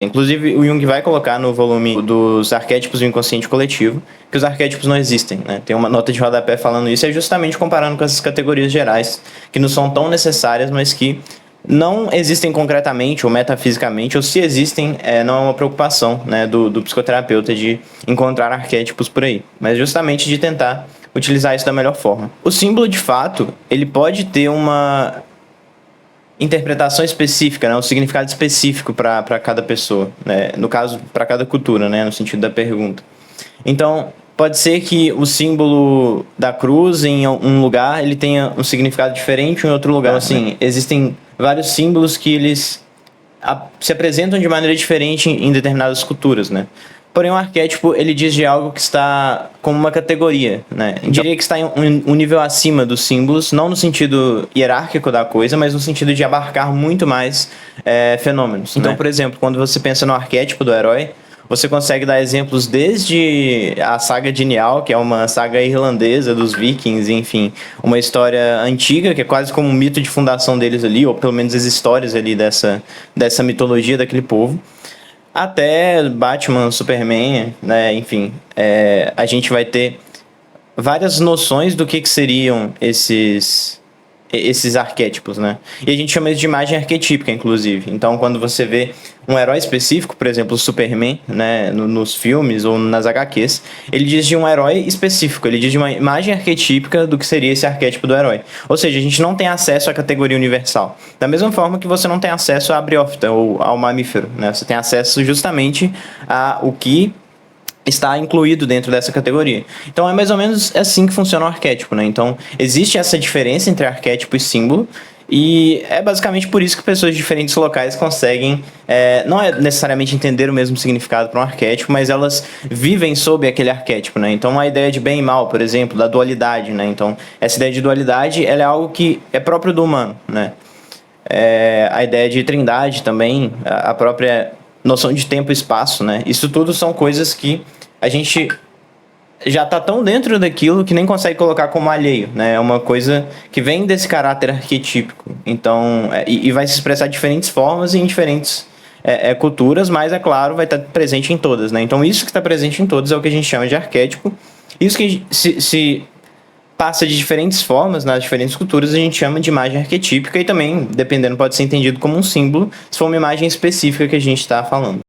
Inclusive, o Jung vai colocar no volume dos arquétipos do inconsciente coletivo que os arquétipos não existem, né? Tem uma nota de rodapé falando isso, é justamente comparando com essas categorias gerais, que não são tão necessárias, mas que não existem concretamente ou metafisicamente, ou se existem, não é uma preocupação, né, do psicoterapeuta de encontrar arquétipos por aí, mas justamente de tentar utilizar isso da melhor forma. O símbolo, de fato, ele pode ter uma interpretação específica, né, um significado específico para cada pessoa, né, no caso, para cada cultura, né, no sentido da pergunta. Então, pode ser que o símbolo da cruz em um lugar ele tenha um significado diferente em outro lugar. Então, assim, existem vários símbolos que eles se apresentam de maneira diferente em determinadas culturas, né? Porém, o arquétipo, ele diz de algo que está como uma categoria, né? Eu diria que está em um nível acima dos símbolos, não no sentido hierárquico da coisa, mas no sentido de abarcar muito mais fenômenos. Então, por exemplo, quando você pensa no arquétipo do herói, você consegue dar exemplos desde a saga de Njál, que é uma saga irlandesa dos vikings, enfim, uma história antiga, que é quase como um mito de fundação deles ali, ou pelo menos as histórias ali dessa mitologia daquele povo, até Batman, Superman, né, enfim, a gente vai ter várias noções do que seriam esses arquétipos, né? E a gente chama isso de imagem arquetípica, inclusive. Então, quando você vê um herói específico, por exemplo, o Superman, né, nos filmes ou nas HQs, ele diz de um herói específico, ele diz de uma imagem arquetípica do que seria esse arquétipo do herói. Ou seja, a gente não tem acesso à categoria universal. Da mesma forma que você não tem acesso à briófita ou ao mamífero, né? Você tem acesso justamente ao que está incluído dentro dessa categoria. Então é mais ou menos assim que funciona o arquétipo, né? Então existe essa diferença entre arquétipo e símbolo, e é basicamente por isso que pessoas de diferentes locais conseguem, não é necessariamente entender o mesmo significado para um arquétipo, mas elas vivem sob aquele arquétipo, né? Então a ideia de bem e mal, por exemplo, da dualidade, né? Então essa ideia de dualidade, ela é algo que é próprio do humano, né? A ideia de trindade também, a própria noção de tempo e espaço, né? Isso tudo são coisas que a gente já tá tão dentro daquilo que nem consegue colocar como alheio, né? É uma coisa que vem desse caráter arquetípico. Então, e vai se expressar de diferentes formas e em diferentes culturas, mas, é claro, vai estar presente em todas, né? Então, isso que está presente em todas é o que a gente chama de arquétipo. Isso que se passa de diferentes formas nas diferentes culturas, a gente chama de imagem arquetípica, e também, dependendo, pode ser entendido como um símbolo, se for uma imagem específica que a gente está falando.